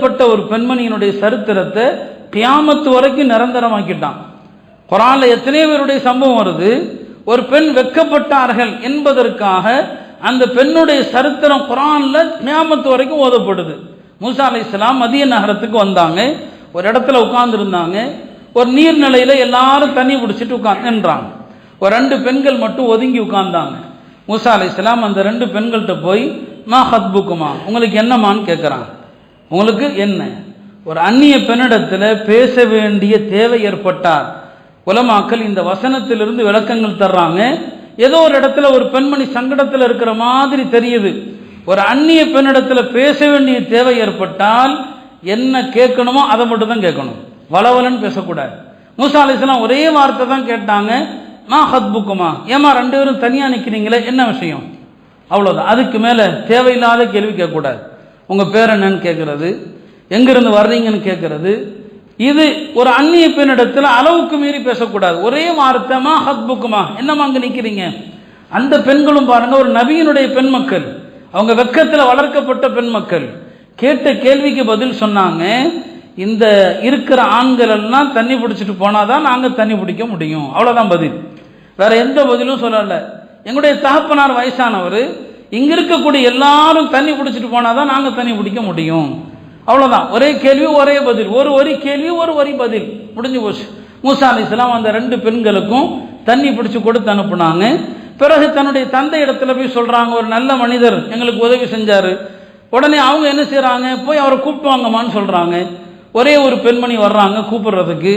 வெட்கப்பட்ட ஒரு பெண்மணியினுடைய சரித்திரத்தை கியாமத்து வரைக்கும் நிரந்தரமாக்கிட்டான். குர்ஆன்ல எத்தனை பேருடைய சம்பவம் வருது. ஒரு பெண் வெட்கப்பட்டார்கள் என்பதற்காக அந்த பெண்ணுடைய சரித்திரம் குர்ஆன்ல கியாமத்து வரைக்கும் ஓதப்படுது. மூசா அலைஹிஸ்ஸலாம் மதிய நகரத்துக்கு வந்தாங்க. ஒரு இடத்துல உட்கார்ந்து இருந்தாங்க. ஒரு நீர்நிலையில எல்லாரும் தண்ணி பிடிச்சிட்டு உட்கார்ந்துன்றாங்க. ஒரு 2 பெண்கள் மட்டும் ஒதுங்கி உட்கார்ந்தாங்க. மூசா அலைஹிஸ்ஸலாம் அந்த 2 பெண்கள்கிட்ட போய் மா ஹத்புக்குமா, உங்களுக்கு என்னமான்னு கேட்குறாங்க. உங்களுக்கு என்ன? ஒரு அந்நிய பெண்ணிடத்தில் பேச வேண்டிய தேவை ஏற்பட்டார். உலமாக்கள் இந்த வசனத்திலிருந்து விளக்கங்கள் தர்றாங்க. ஏதோ ஒரு இடத்துல ஒரு பெண்மணி சங்கடத்தில் இருக்கிற மாதிரி தெரியுது. ஒரு அந்நிய பெண்ணிடத்தில் பேச வேண்டிய தேவை ஏற்பட்டால் என்ன கேட்கணுமோ அதை மட்டும் தான் கேட்கணும். வளவலன்னு பேசக்கூடாது. மூசா அலைஹிஸ்ஸலாம் ஒரே வார்த்தை தான் கேட்டாங்க, மா ஹத்புக்குமா, ஏமா 2 பேரும் தனியா நிற்கிறீங்களே, என்ன விஷயம், அவ்வளோதான். அதுக்கு மேலே தேவையில்லாத கேள்வி கேட்கக்கூடாது. உங்கள் பேர் என்னன்னு கேட்கறது, எங்கிருந்து வர்றீங்கன்னு கேட்கறது, இது ஒரு அந்நிய பெண்ணிடத்தில் அளவுக்கு மீறி பேசக்கூடாது. ஒரே வார்த்தை மா ஹத்புக்குமா, என்னமா அங்கே நிற்கிறீங்க. அந்த பெண்களும் பாருங்க ஒரு நபியினுடைய பெண் மக்கள், அவங்க வெக்கத்தில் வளர்க்கப்பட்ட பெண் மக்கள். கேட்ட கேள்விக்கு பதில் சொன்னாங்க, இந்த இருக்கிற ஆண்கள் எல்லாம் தண்ணி பிடிச்சிட்டு போனாதான் நாங்கள் தண்ணி பிடிக்க முடியும், அவ்வளோதான் பதில். வேற எந்த பதிலும் சொல்லலை. எங்களுடைய தகப்பனார் வயசானவர், இங்க இருக்கக்கூடிய எல்லாரும் தண்ணி பிடிச்சிட்டு போனாதான் நாங்கள் தண்ணி பிடிக்க முடியும், அவ்வளோதான். ஒரே கேள்வி ஒரே பதில், ஒரு வரி கேள்வி ஒரு வரி பதில், முடிஞ்சு போச்சு. மூசா அலைஹிஸ்ஸலாம் அந்த 2 பெண்களுக்கும் தண்ணி பிடிச்சு கொடுத்து அனுப்புனாங்க. பிறகு தன்னுடைய தந்தை இடத்துல போய் சொல்றாங்க, ஒரு நல்ல மனிதர் எங்களுக்கு உதவி செஞ்சாரு. உடனே அவங்க என்ன செய்யறாங்க, போய் அவரை கூப்பிட்டு வாங்கம்மான்னு சொல்றாங்க. ஒரே ஒரு பெண்மணி வர்றாங்க கூப்பிடுறதுக்கு.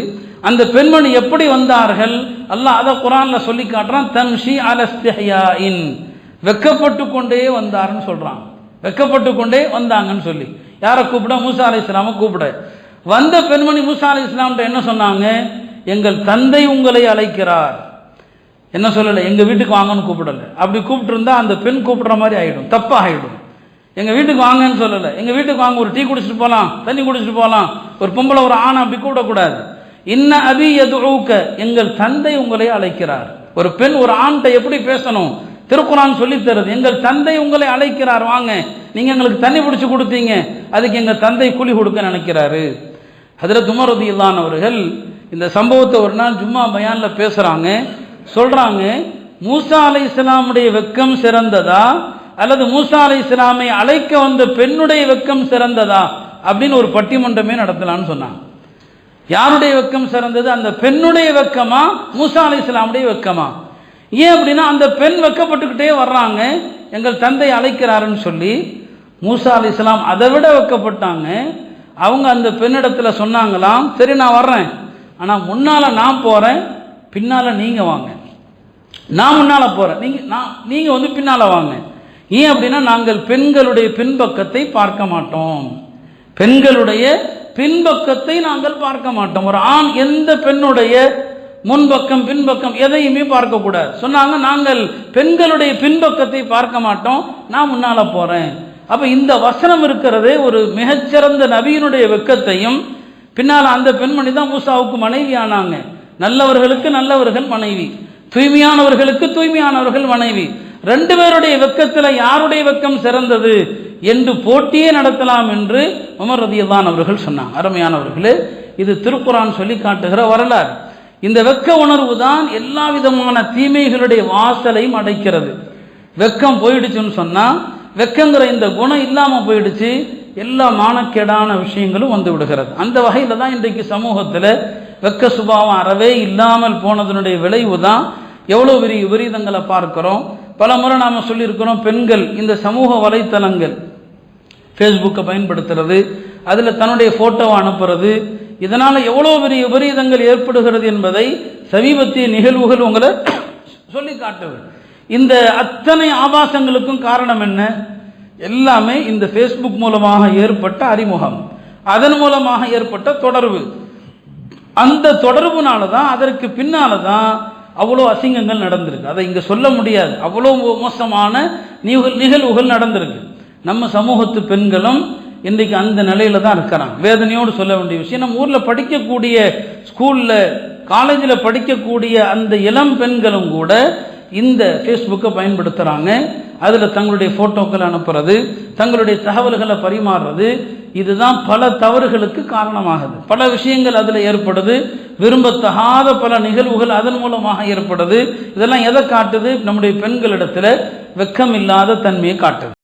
அந்த பெண்மணி எப்படி வந்தார்கள், அல்லாஹ் அதை குர்ஆன்ல சொல்லி காட்டுறான், தம்ஷி அலா இஸ்திஹ்யாஇன், வெக்கப்பட்டு கொண்டே வந்தாருன்னு சொல்றான். வெக்கப்பட்டு கொண்டே வந்தாங்கன்னு சொல்லி யாரை கூப்பிட, மூசா அலைஹிஸ்ஸலாமை கூப்பிட. வந்த பெண்மணி மூசா அலைஹிஸ்ஸலாம்கிட்ட என்ன சொன்னாங்க, எங்கள் தந்தை உங்களை அழைக்கிறார். என்ன சொல்லலை, எங்க வீட்டுக்கு வாங்கன்னு கூப்பிடல. அப்படி கூப்பிட்டு இருந்தா அந்த பெண் கூப்பிடுற மாதிரி ஆயிடும், தப்பா ஆயிடும். எங்க வீட்டுக்கு வாங்கன்னு சொல்லலை, எங்க வீட்டுக்கு வாங்க, ஒரு டீ குடிச்சிட்டு போகலாம், தண்ணி குடிச்சிட்டு போகலாம். ஒரு பொம்பளை ஒரு ஆணை அப்படி கூப்பிடக்கூடாது. இன்ன அபி யதுஊக, எங்கள் தந்தை உங்களை அழைக்கிறார். ஒரு பெண் ஒரு ஆண்கிட்ட எப்படி பேசணும் திருக்குர்ஆன் சொல்லி தருது. எங்கள் தந்தை உங்களை அழைக்கிறார், வாங்க, நீங்க எங்களுக்கு தண்ணி பிடிச்சு கொடுத்தீங்க, அதுக்கு எங்க தந்தை கூலி கொடுக்க நினைக்கிறாரு. ஹஜ்ரத் உமர் ரலியல்லாஹு அன்ஹு அவர்கள் இந்த சம்பவத்தை ஒரு நாள் ஜும்மா பயான்ல பேசுறாங்க. சொல்றாங்க, மூசா அலைஹிஸ்ஸலாமுடைய வெக்கம் சிறந்ததா அல்லது மூசா அலைஹிஸ்ஸலாமை அழைக்க வந்த பெண்ணுடைய வெக்கம் சிறந்ததா அப்படின்னு ஒரு பட்டிமன்றமே நடத்தலான்னு சொன்னாங்க. யாருடைய வெக்கம் சிறந்தது, அந்த பெண்ணுடைய வெக்கமா மூசா அலைஹிஸ்ஸலாமுடைய வெக்கமா? ஏன் அப்படின்னா அந்த பெண் வெக்கப்பட்டுக்கிட்டே வர்றாங்க, எங்கள் தந்தை அழைக்கிறாருன்னு சொல்லி. மூசா அலைஹிஸ்ஸலாம் அதை விட வெக்கப்பட்டாங்க. அவங்க அந்த பெண்ணிடத்துல சொன்னாங்களாம், சரி நான் வர்றேன், ஆனா முன்னால நான் போறேன், பின்னால நீங்க வாங்க. நான் முன்னால போறேன், நீங்க வந்து பின்னால வாங்க. ஏன் அப்படின்னா நாங்கள் பெண்களுடைய பின்பக்கத்தை பார்க்க மாட்டோம், பெண்களுடைய பின்பக்கத்தை நாங்கள் பார்க்க மாட்டோம். ஒரு ஆண் எந்த பெண்ணுடைய முன்பக்கம் பின்பக்கம் எதையுமே பார்க்க கூடாது சொன்னாங்க. நாங்கள் பெண்களுடைய பின்பக்கத்தை பார்க்க மாட்டோம், நான் முன்னால போறேன். அப்ப இந்த வசனம் இருக்கிறதே ஒரு மிகச்சிறந்த நபியினுடைய வெக்கத்தையும், பின்னால அந்த பெண்மணி தான் மூசாவுக்கு மனைவி ஆனாங்க. நல்லவர்களுக்கு நல்லவர்கள் மனைவி, தூய்மையானவர்களுக்கு தூய்மையானவர்கள் மனைவி. 2 பேருடைய வெக்கத்தில் யாருடைய வெக்கம் சிறந்தது என்று போட்டியே நடத்தலாம் என்று உமர் ரலியல்லாஹு அன்ஹு அவர்கள் சொன்னாங்க. அருமையானவர்களே, இது திருக்குர்ஆன் சொல்லி காட்டுகிற வரலாறு. இந்த வெக்க உணர்வு தான் எல்லா விதமான தீமைகளுடைய வாசலையும் அடைக்கிறது. வெக்கம் போயிடுச்சுன்னு சொன்னா, வெக்கங்கிற இந்த குணம் இல்லாம போயிடுச்சு, எல்லா மானக்கேடான விஷயங்களும் வந்து விடுகிறது. அந்த வகையில தான் இன்றைக்கு சமூகத்தில் வெக்க சுபாவம் அறவே இல்லாமல் போனதனுடைய விளைவு தான் எவ்வளோ பெரிய விபரீதங்களை பார்க்கிறோம். பல முறை நாம் சொல்லியிருக்கிறோம், பெண்கள் இந்த சமூக வலைத்தளங்கள் ஃபேஸ்புக்கை பயன்படுத்துறது, அதில் தன்னுடைய ஃபோட்டோவை அனுப்புறது, இதனால் எவ்வளோ பெரிய விபரீதங்கள் ஏற்படுகிறது என்பதை சமீபத்திய நிகழ்வுகள் உங்களை சொல்லி காட்டுது. இந்த அத்தனை ஆபாசங்களுக்கும் காரணம் என்ன? எல்லாமே இந்த ஃபேஸ்புக் மூலமாக ஏற்பட்ட அறிமுகம், அதன் மூலமாக ஏற்பட்ட தொடர்பு. அந்த தொடர்புனால தான், அதற்கு பின்னால தான் அவ்வளோ அசிங்கங்கள் நடந்திருக்கு. அதை இங்கே சொல்ல முடியாது, அவ்வளோ மோசமான நிகழ்வுகள் நடந்திருக்கு. நம்ம சமூகத்து பெண்களும் இன்றைக்கு அந்த நிலையில தான் இருக்கிறாங்க. வேதனையோடு சொல்ல வேண்டிய விஷயம், நம்ம ஊரில் படிக்கக்கூடிய ஸ்கூலில் காலேஜில் படிக்கக்கூடிய அந்த இளம் பெண்களும் கூட இந்த ஃபேஸ்புக்கை பயன்படுத்துகிறாங்க. அதில் தங்களுடைய ஃபோட்டோக்களை அனுப்புறது, தங்களுடைய தகவல்களை பரிமாறுறது, இதுதான் பல தவறுகளுக்கு காரணமாகுது. பல விஷயங்கள் அதில் ஏற்படுது, விரும்பத்தகாத பல நிகழ்வுகள் அதன் மூலமாக ஏற்படுது. இதெல்லாம் எதை காட்டுது? நம்முடைய பெண்களிடத்தில் வெக்கம் இல்லாத தன்மையை காட்டுது.